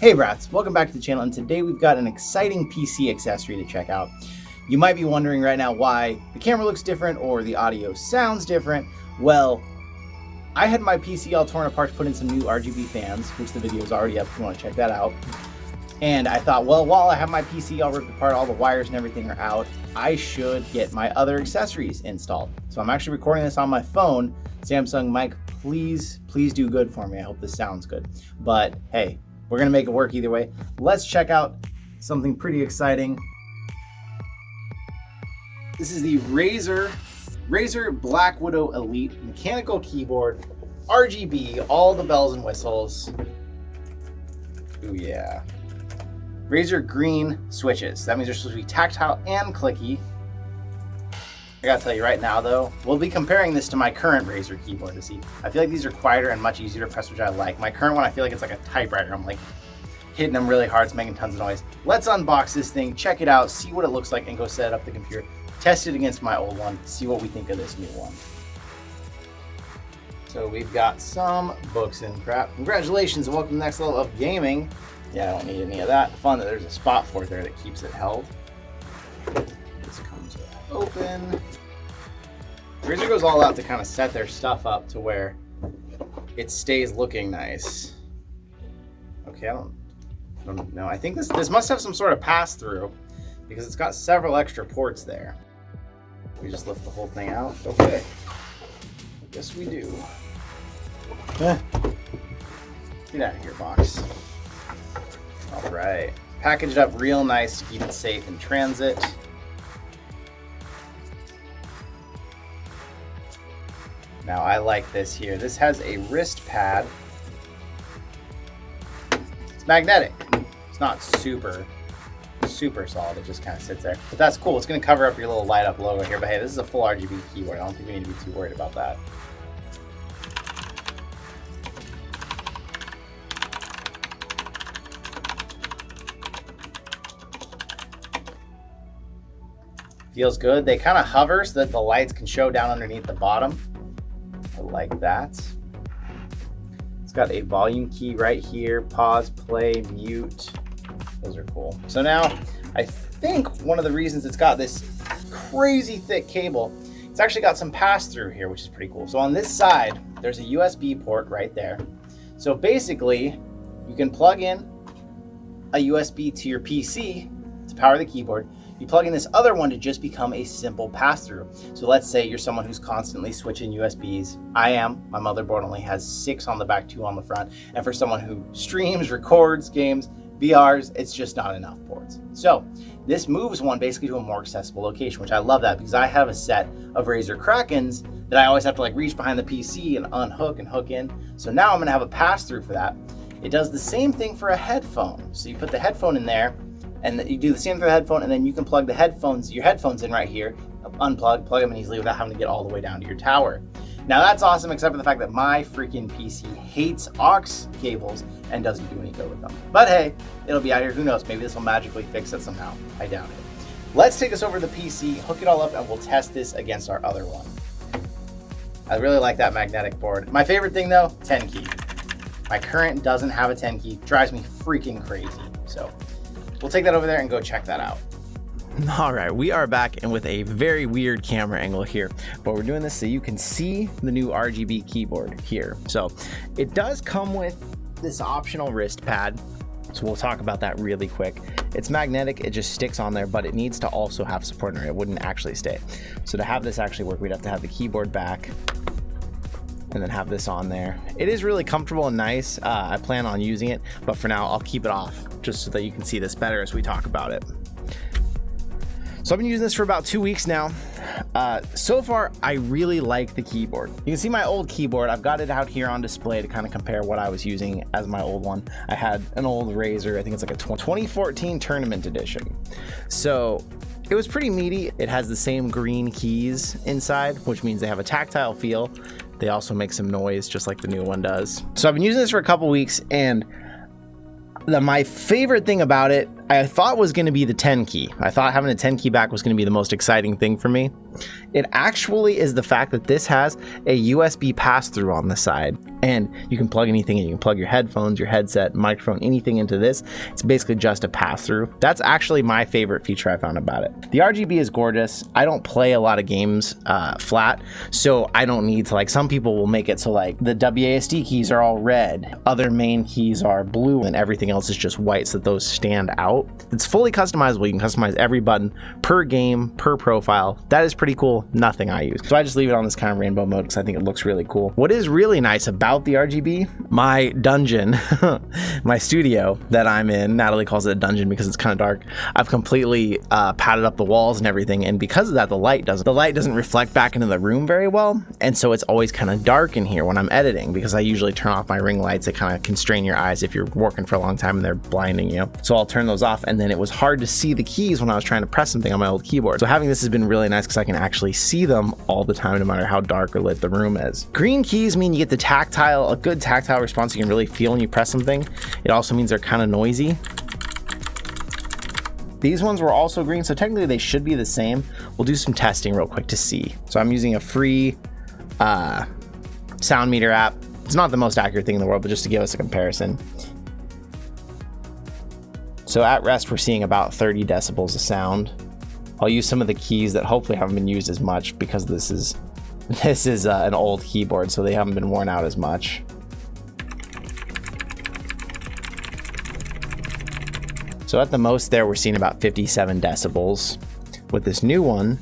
Hey brats, welcome back to the channel, and today we've got an exciting PC accessory to check out. You might be wondering right now why the camera looks different or the audio sounds different. Well, I had my PC all torn apart to put in some new RGB fans, which the video is already up if you want to check that out. And I thought, well, while I have my PC all ripped apart, all the wires and everything are out, I should get my other accessories installed. So I'm actually recording this on my phone. Samsung mic, please do good for me. I hope this sounds good. But hey, we're gonna make it work either way. Let's check out something pretty exciting. This is the Razer Blackwidow Elite mechanical keyboard, RGB, all the bells and whistles. Ooh yeah. Razer green switches. That means they're supposed to be tactile and clicky. I gotta tell you right now though, we'll be comparing this to my current Razer keyboard to see. I feel like these are quieter and much easier to press, which I like. My current one, I feel like it's like a typewriter. I'm like hitting them really hard, it's making tons of noise. Let's unbox this thing, check it out, see what it looks like, and go set it up the computer. Test it against my old one, see what we think of this new one. So we've got some books and crap. Congratulations and welcome to the next level of gaming. Yeah, I don't need any of that. Fun that there's a spot for it there that keeps it held. This comes open. Razer goes all out to kind of set their stuff up to where it stays looking nice. Okay, I don't know. I think this must have some sort of pass-through because it's got several extra ports there. We just lift the whole thing out. Okay. I guess we do. Get out of here, box. All right. Packaged up real nice to keep it safe in transit. Now I like this here. This has a wrist pad. It's magnetic. It's not super solid. It just kind of sits there. But that's cool. It's going to cover up your little light up logo here. But hey, this is a full RGB keyboard. I don't think we need to be too worried about that. Feels good. They kind of hover so that the lights can show down underneath the bottom. I like that. It's got a volume key right here. Pause, play, mute. Those are cool. So now I think one of the reasons it's got this crazy thick cable, it's actually got some pass-through here, which is pretty cool. So on this side, there's a USB port right there. So basically, you can plug in a USB to your PC to power the keyboard. You plug in this other one to just become a simple pass-through. So let's say you're someone who's constantly switching USBs. I am. My motherboard only has 6 on the back, 2 on the front. And for someone who streams, records, games, VRs, it's just not enough ports. So this moves one basically to a more accessible location, which I love that because I have a set of Razer Krakens that I always have to like reach behind the PC and unhook and hook in. So now I'm gonna have a pass-through for that. It does the same thing for a headphone. So you put the headphone in there, and you do the same for the headphone, and then you can plug your headphones in right here, unplug, plug them in easily without having to get all the way down to your tower. Now that's awesome, except for the fact that my freaking PC hates aux cables and doesn't do any good with them. But hey, it'll be out here, who knows, maybe this will magically fix it somehow. I doubt it. Let's take this over to the PC, hook it all up, and we'll test this against our other one. I really like that magnetic board. My favorite thing though, 10 key. My current doesn't have a 10 key, drives me freaking crazy, so. We'll take that over there and go check that out. All right, we are back and with a very weird camera angle here, but we're doing this so you can see the new RGB keyboard here. So it does come with this optional wrist pad. So we'll talk about that really quick. It's magnetic, it just sticks on there, but it needs to also have support in it. It wouldn't actually stay. So to have this actually work, we'd have to have the keyboard back and then have this on there. It is really comfortable and nice. I plan on using it, but for now I'll keep it off just so that you can see this better as we talk about it. So I've been using this for about 2 weeks now. So far, I really like the keyboard. You can see my old keyboard. I've got it out here on display to kind of compare what I was using as my old one. I had an old Razer, I think it's like a 2014 tournament edition. So it was pretty meaty. It has the same green keys inside, which means they have a tactile feel. They also make some noise just like the new one does. So I've been using this for a couple weeks, and my favorite thing about it I thought was going to be the 10 key. I thought having a 10 key back was going to be the most exciting thing for me. It actually is the fact that this has a USB pass-through on the side, and you can plug anything in. You can plug your headphones, your headset, microphone, anything into this. It's basically just a pass-through. That's actually my favorite feature I found about it. The RGB is gorgeous. I don't play a lot of games flat, so I don't need to, like, some people will make it so like the WASD keys are all red, other main keys are blue, and everything else is just white so that those stand out. It's fully customizable. You can customize every button per game, per profile. That is pretty cool. Nothing I use. So I just leave it on this kind of rainbow mode because I think it looks really cool. What is really nice about the RGB, my dungeon, my studio that I'm in, Natalie calls it a dungeon because it's kind of dark. I've completely padded up the walls and everything, and because of that, the light doesn't reflect back into the room very well, and so it's always kind of dark in here when I'm editing because I usually turn off my ring lights that kind of constrain your eyes if you're working for a long time and they're blinding you. So I'll turn those off, and then it was hard to see the keys when I was trying to press something on my old keyboard. So having this has been really nice because I can actually see them all the time no matter how dark or lit the room is. Green keys mean you get the tactile, a good tactile response you can really feel when you press something. It also means they're kind of noisy. These ones were also green, so technically they should be the same. We'll do some testing real quick to see. So I'm using a free sound meter app. It's not the most accurate thing in the world, but just to give us a comparison. So at rest, we're seeing about 30 decibels of sound. I'll use some of the keys that hopefully haven't been used as much because this is an old keyboard, so they haven't been worn out as much. So at the most there, we're seeing about 57 decibels. With this new one,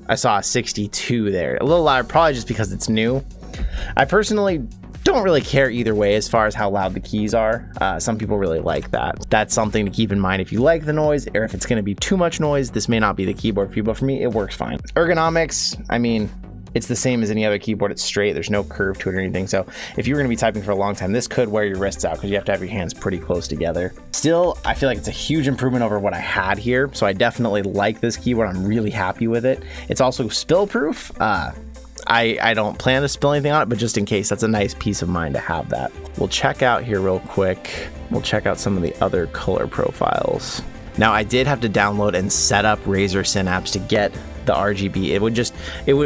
I saw a 62 there. A little louder, probably just because it's new. I personally don't really care either way as far as how loud the keys are. Some people really like that. That's something to keep in mind if you like the noise, or if it's going to be too much noise, this may not be the keyboard for you, but for me, it works fine. Ergonomics, I mean, it's the same as any other keyboard. It's straight. There's no curve to it or anything. So if you're going to be typing for a long time, this could wear your wrists out because you have to have your hands pretty close together. Still, I feel like it's a huge improvement over what I had here. So I definitely like this keyboard. I'm really happy with it. It's also spill proof. I don't plan to spill anything on it, but just in case, that's a nice peace of mind to have that. We'll check out here real quick. We'll check out some of the other color profiles. Now, I did have to download and set up Razer Synapse to get the RGB.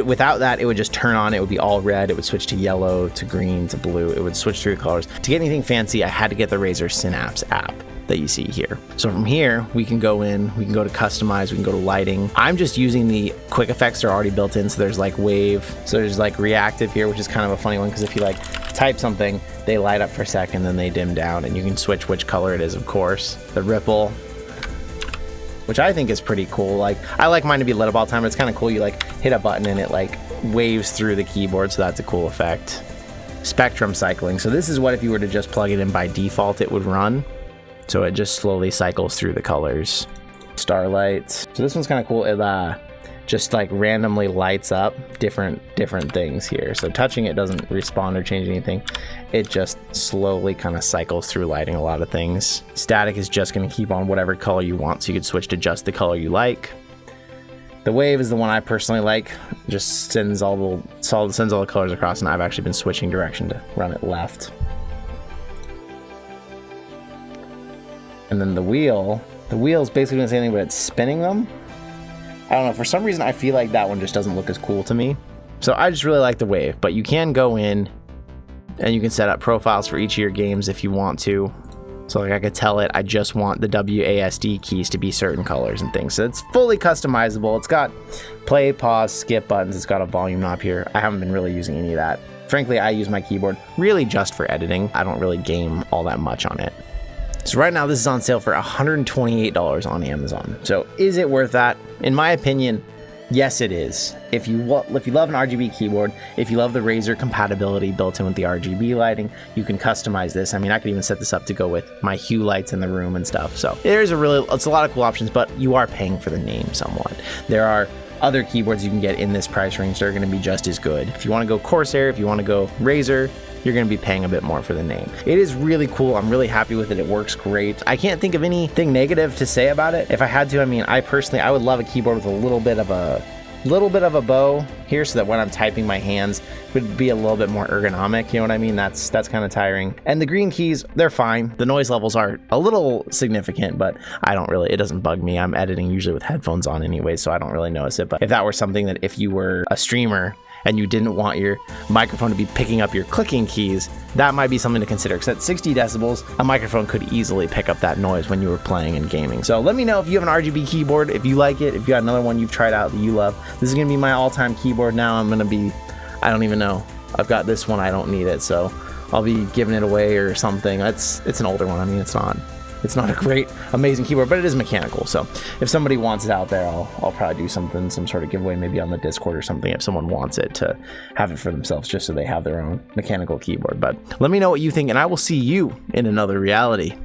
Without that, it would just turn on. It would be all red. It would switch to yellow, to green, to blue. It would switch through colors. To get anything fancy, I had to get the Razer Synapse app that you see here. So from here, we can go in, we can go to customize, we can go to lighting. I'm just using the quick effects that are already built in. So there's like wave, so there's like reactive here, which is kind of a funny one because if you like type something, they light up for a second, then they dim down, and you can switch which color it is, of course. The ripple, which I think is pretty cool. Like, I like mine to be lit up all the time, but it's kind of cool. You like hit a button and it like waves through the keyboard, so that's a cool effect. Spectrum cycling. So this is what if you were to just plug it in by default, it would run. So it just slowly cycles through the colors. Starlights. So this one's kind of cool. It just like randomly lights up different things here. So touching it doesn't respond or change anything. It just slowly kind of cycles through lighting a lot of things. Static is just going to keep on whatever color you want, so you could switch to just the color you like. The wave is the one I personally like. Just sends all the colors across, and I've actually been switching direction to run it left. And then the wheel is basically doing the same thing, but it's spinning them. I don't know, for some reason I feel like that one just doesn't look as cool to me. So I just really like the wave, but you can go in and you can set up profiles for each of your games if you want to. So like I could tell it, I just want the WASD keys to be certain colors and things. So it's fully customizable. It's got play, pause, skip buttons. It's got a volume knob here. I haven't been really using any of that. Frankly, I use my keyboard really just for editing. I don't really game all that much on it. So right now this is on sale for $128 on Amazon. So is it worth that? In my opinion, yes it is. If you love an RGB keyboard, if you love the Razer compatibility built in with the RGB lighting, you can customize this. I mean, I could even set this up to go with my hue lights in the room and stuff. So it's a lot of cool options, but you are paying for the name somewhat. There are other keyboards you can get in this price range that are going to be just as good. If you want to go Corsair, if you want to go Razer, you're going to be paying a bit more for the name. It is really cool. I'm really happy with it. It works great. I can't think of anything negative to say about it. If I had to, I mean, I would love a keyboard with a little bit of a little bit of a bow here so that when I'm typing, my hands would be a little bit more ergonomic. You know what I mean? That's kind of tiring. And the green keys, they're fine. The noise levels are a little significant, but it doesn't bug me. I'm editing usually with headphones on anyway, so I don't really notice it. But if that were something that if you were a streamer and you didn't want your microphone to be picking up your clicking keys, that might be something to consider, because at 60 decibels, a microphone could easily pick up that noise when you were playing and gaming. So let me know if you have an RGB keyboard, if you like it, if you got another one you've tried out that you love. This is gonna be my all-time keyboard now. I don't even know. I've got this one, I don't need it, so I'll be giving it away or something. It's an older one. I mean, it's not a great, amazing keyboard, but it is mechanical. So if somebody wants it out there, I'll probably do some sort of giveaway, maybe on the Discord or something, if someone wants it, to have it for themselves, just so they have their own mechanical keyboard. But let me know what you think, and I will see you in another reality.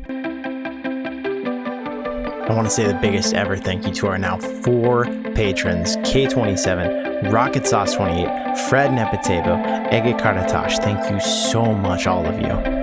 I want to say the biggest ever thank you to our now 4 patrons: K27, Rocket Sauce 28, Fred Nepetebo, Ege Karatash. Thank you so much, all of you.